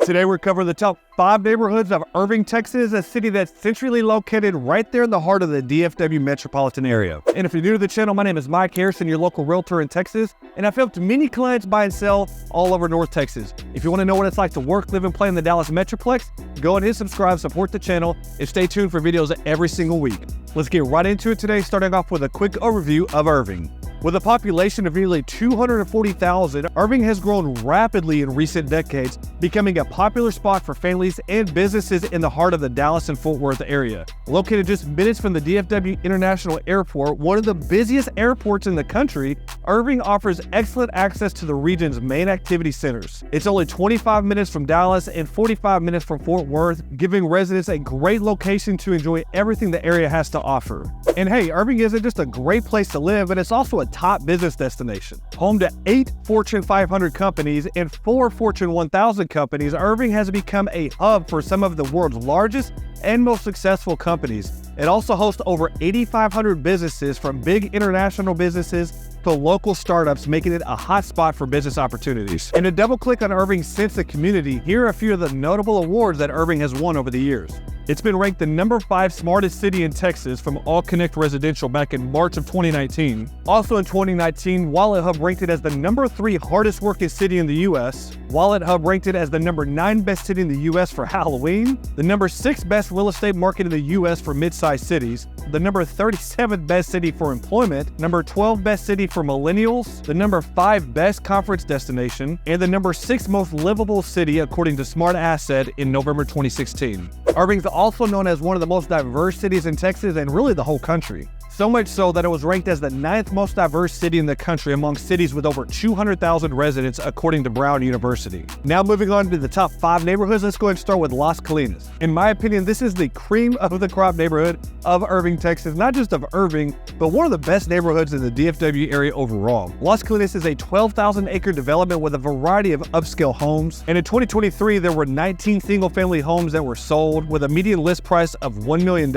Today we're covering the top 5 neighborhoods of Irving, Texas, a city that's centrally located right there in the heart of the DFW metropolitan area. And if you're new to the channel, my name is Mike Harrison, your local realtor in Texas, and I've helped many clients buy and sell all over North Texas. If you want to know what it's like to work, live, and play in the Dallas metroplex, go ahead and subscribe, support the channel, and stay tuned for videos every single week. Let's get right into it today, starting off with a quick overview of Irving. With a population of nearly 240,000, Irving has grown rapidly in recent decades, becoming a popular spot for families and businesses in the heart of the Dallas and Fort Worth area. Located just minutes from the DFW International Airport, one of the busiest airports in the country, Irving offers excellent access to the region's main activity centers. It's only 25 minutes from Dallas and 45 minutes from Fort Worth, giving residents a great location to enjoy everything the area has to offer. And hey, Irving isn't just a great place to live, but it's also a top business destination. Home to 8 Fortune 500 companies and 4 Fortune 1000 companies, Irving has become a hub for some of the world's largest and most successful companies. It also hosts over 8,500 businesses, from big international businesses to local startups, making it a hot spot for business opportunities. And to double click on Irving's sense of community, here are a few of the notable awards that Irving has won over the years. It's been ranked the number 5 smartest city in Texas from All Connect Residential back in March of 2019. Also in 2019, Wallet Hub ranked it as the number 3 hardest working city in the US. Wallet Hub ranked it as the number 9 best city in the US for Halloween, the number 6 best real estate market in the US for mid-sized cities, the number 37th best city for employment, number 12 best city for millennials, the number 5 best conference destination, and the number 6 most livable city according to Smart Asset in November 2016. Irving's also known as one of the most diverse cities in Texas and really the whole country. So much so that it was ranked as the 9th most diverse city in the country among cities with over 200,000 residents, according to Brown University. Now moving on to the top 5 neighborhoods, let's go ahead and start with Los Colinas. In my opinion, this is the cream of the crop neighborhood of Irving, Texas, not just of Irving, but one of the best neighborhoods in the DFW area overall. Los Colinas is a 12,000-acre development with a variety of upscale homes, and in 2023, there were 19 single-family homes that were sold with a median list price of $1 million,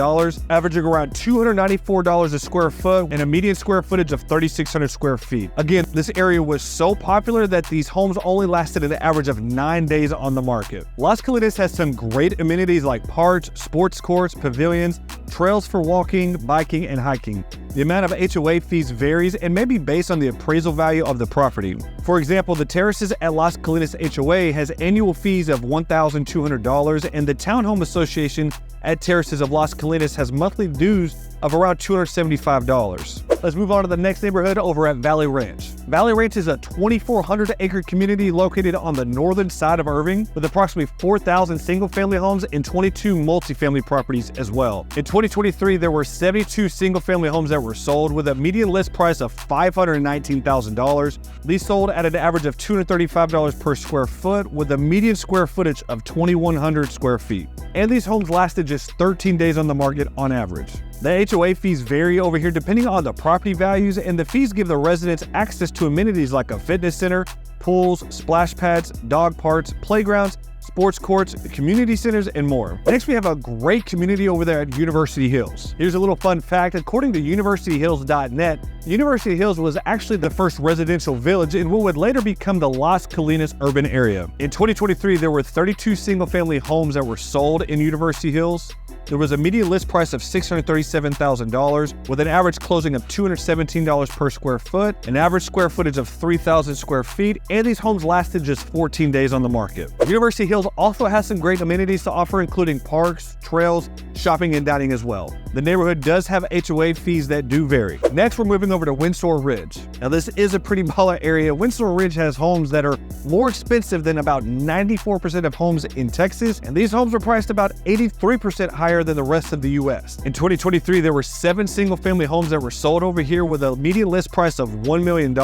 averaging around $294 a square foot and a median square footage of 3,600 square feet. Again, this area was so popular that these homes only lasted an average of 9 days on the market. Los Colinas has some great amenities like parks, sports courts, pavilions, trails for walking, biking, and hiking. The amount of HOA fees varies and may be based on the appraisal value of the property. For example, the Terraces at Los Colinas HOA has annual fees of $1,200, and the Townhome Association at Terraces of Los Colinas has monthly dues of around $275. Let's move on to the next neighborhood over at Valley Ranch. Valley Ranch is a 2,400-acre community located on the northern side of Irving with approximately 4,000 single-family homes and 22 multifamily properties as well. In 2023, there were 72 single-family homes that were sold with a median list price of $519,000. These sold at an average of $235 per square foot with a median square footage of 2,100 square feet. And these homes lasted just 13 days on the market on average. The HOA fees vary over here depending on the property values, and the fees give the residents access to amenities like a fitness center, pools, splash pads, dog parks, playgrounds, sports courts, community centers, and more. Next, we have a great community over there at University Hills. Here's a little fun fact. According to universityhills.net, University Hills was actually the first residential village in what would later become the Los Colinas urban area. In 2023, there were 32 single-family homes that were sold in University Hills. There was a median list price of $637,000 with an average closing of $217 per square foot, an average square footage of 3,000 square feet, and these homes lasted just 14 days on the market. University Hills also has some great amenities to offer, including parks, trails, shopping, and dining as well. The neighborhood does have HOA fees that do vary. Next, we're moving over to Windsor Ridge. Now, this is a pretty baller area. Windsor Ridge has homes that are more expensive than about 94% of homes in Texas, and these homes are priced about 83% higher than the rest of the US. In 2023, there were 7 single-family homes that were sold over here with a median list price of $1 million.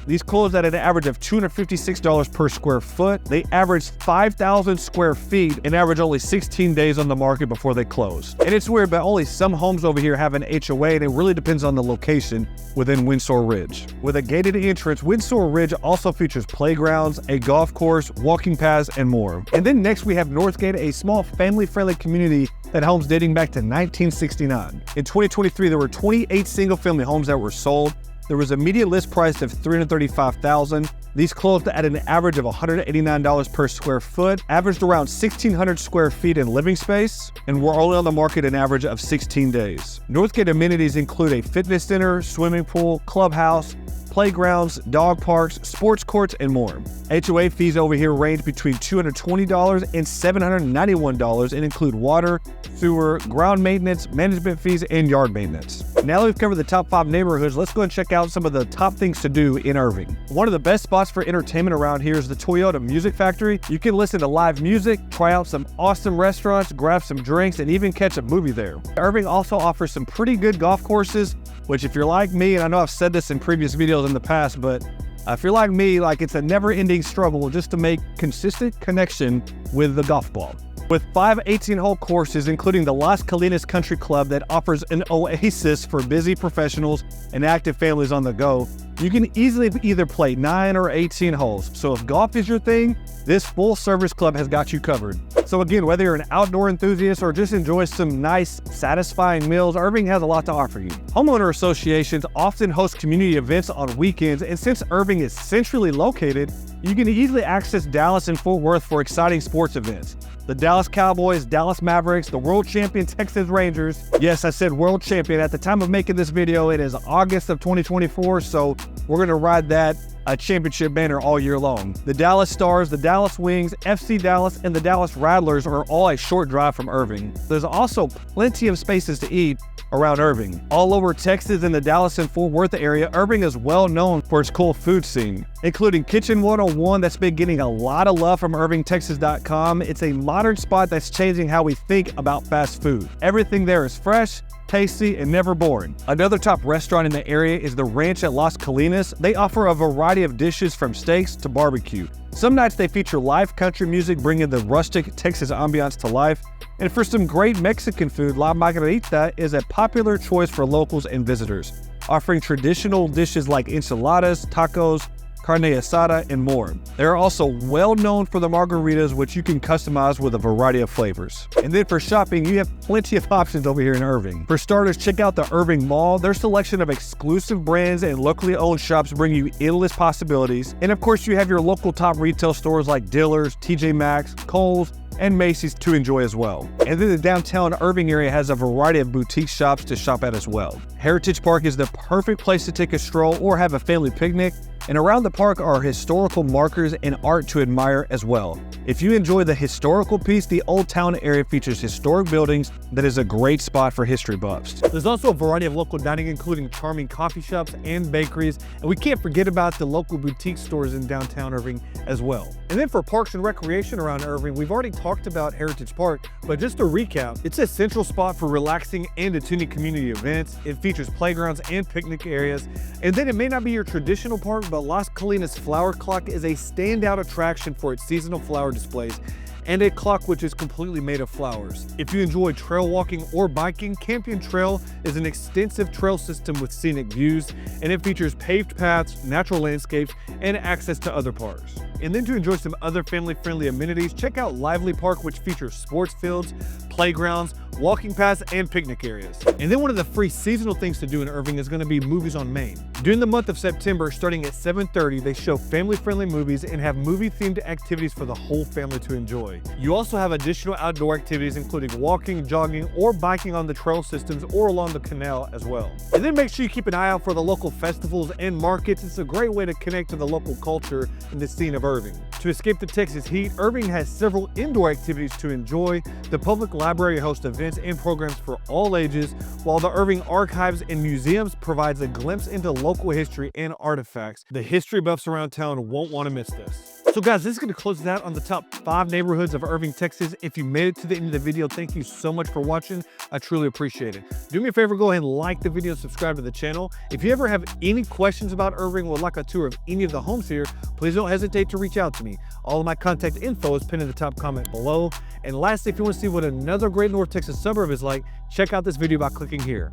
These closed at an average of $256 per square foot. They averaged 5,000 square feet and averaged only 16 days on the market before they closed. And it's weird, but only some homes over here have an HOA, and it really depends on the location within Windsor Ridge. With a gated entrance, Windsor Ridge also features playgrounds, a golf course, walking paths, and more. And then next we have Northgate, a small family-friendly community that homes dating back to 1969. In 2023, there were 28 single-family homes that were sold. There was a median list price of $335,000. These closed at an average of $189 per square foot, averaged around 1,600 square feet in living space, and were only on the market an average of 16 days. Northgate amenities include a fitness center, swimming pool, clubhouse, playgrounds, dog parks, sports courts, and more. HOA fees over here range between $220 and $791 and include water, sewer, ground maintenance, management fees, and yard maintenance. Now that we've covered the top 5 neighborhoods, let's go and check out some of the top things to do in Irving. One of the best spots for entertainment around here is the Toyota Music Factory. You can listen to live music, try out some awesome restaurants, grab some drinks, and even catch a movie there. Irving also offers some pretty good golf courses, which if you're like me, and I know I've said this in previous videos in the past, but if you're like me, it's a never-ending struggle just to make consistent connection with the golf ball. With 5 18-hole courses, including the Los Colinas Country Club that offers an oasis for busy professionals and active families on the go, you can easily either play 9 or 18 holes. So if golf is your thing, this full-service club has got you covered. So again, whether you're an outdoor enthusiast or just enjoy some nice, satisfying meals, Irving has a lot to offer you. Homeowner associations often host community events on weekends, and since Irving is centrally located, you can easily access Dallas and Fort Worth for exciting sports events. The Dallas Cowboys, Dallas Mavericks, the world champion Texas Rangers. Yes, I said world champion. At the time of making this video, it is August of 2024, so we're gonna ride that championship banner all year long. The Dallas Stars, the Dallas Wings, FC Dallas, and the Dallas Rattlers are all a short drive from Irving. There's also plenty of spaces to eat around Irving. All over Texas and the Dallas and Fort Worth area, Irving is well known for its cool food scene, including Kitchen 101 that's been getting a lot of love from IrvingTexas.com. It's a modern spot that's changing how we think about fast food. Everything there is fresh, tasty, and never boring. Another top restaurant in the area is the Ranch at Los Colinas. They offer a variety of dishes from steaks to barbecue. Some nights they feature live country music, bringing the rustic Texas ambiance to life. And for some great Mexican food, La Margarita is a popular choice for locals and visitors, offering traditional dishes like enchiladas, tacos, carne asada, and more. They are also well known for the margaritas, which you can customize with a variety of flavors. And then for shopping, you have plenty of options over here in Irving. For starters, check out the Irving Mall. Their selection of exclusive brands and locally owned shops bring you endless possibilities. And of course, you have your local top retail stores like Dillard's, TJ Maxx, Kohl's, and Macy's to enjoy as well. And then the downtown Irving area has a variety of boutique shops to shop at as well. Heritage Park is the perfect place to take a stroll or have a family picnic. And around the park are historical markers and art to admire as well. If you enjoy the historical piece, the Old Town area features historic buildings that is a great spot for history buffs. There's also a variety of local dining, including charming coffee shops and bakeries. And we can't forget about the local boutique stores in downtown Irving as well. And then for parks and recreation around Irving, we've already talked about Heritage Park, but just to recap, it's a central spot for relaxing and attending community events. It features playgrounds and picnic areas. And then it may not be your traditional park, but Los Colinas Flower Clock is a standout attraction for its seasonal flower displays and a clock which is completely made of flowers. If you enjoy trail walking or biking, Campion Trail is an extensive trail system with scenic views, and it features paved paths, natural landscapes, and access to other parks. And then to enjoy some other family-friendly amenities, check out Lively Park, which features sports fields, playgrounds, walking paths, and picnic areas. And then one of the free seasonal things to do in Irving is going to be Movies on Main. During the month of September, starting at 7:30, they show family-friendly movies and have movie-themed activities for the whole family to enjoy. You also have additional outdoor activities, including walking, jogging, or biking on the trail systems or along the canal as well. And then make sure you keep an eye out for the local festivals and markets. It's a great way to connect to the local culture and the scene of Irving. To escape the Texas heat, Irving has several indoor activities to enjoy. The public library hosts events and programs for all ages, while the Irving Archives and Museums provides a glimpse into local history and artifacts. The history buffs around town won't want to miss this. So guys, this is going to close it out on the top 5 neighborhoods of Irving, Texas. If you made it to the end of the video, thank you so much for watching. I truly appreciate it. Do me a favor, go ahead and like the video and subscribe to the channel. If you ever have any questions about Irving or would like a tour of any of the homes here, please don't hesitate to reach out to me. All of my contact info is pinned in the top comment below. And lastly, if you want to see what another great North Texas suburb is like, check out this video by clicking here.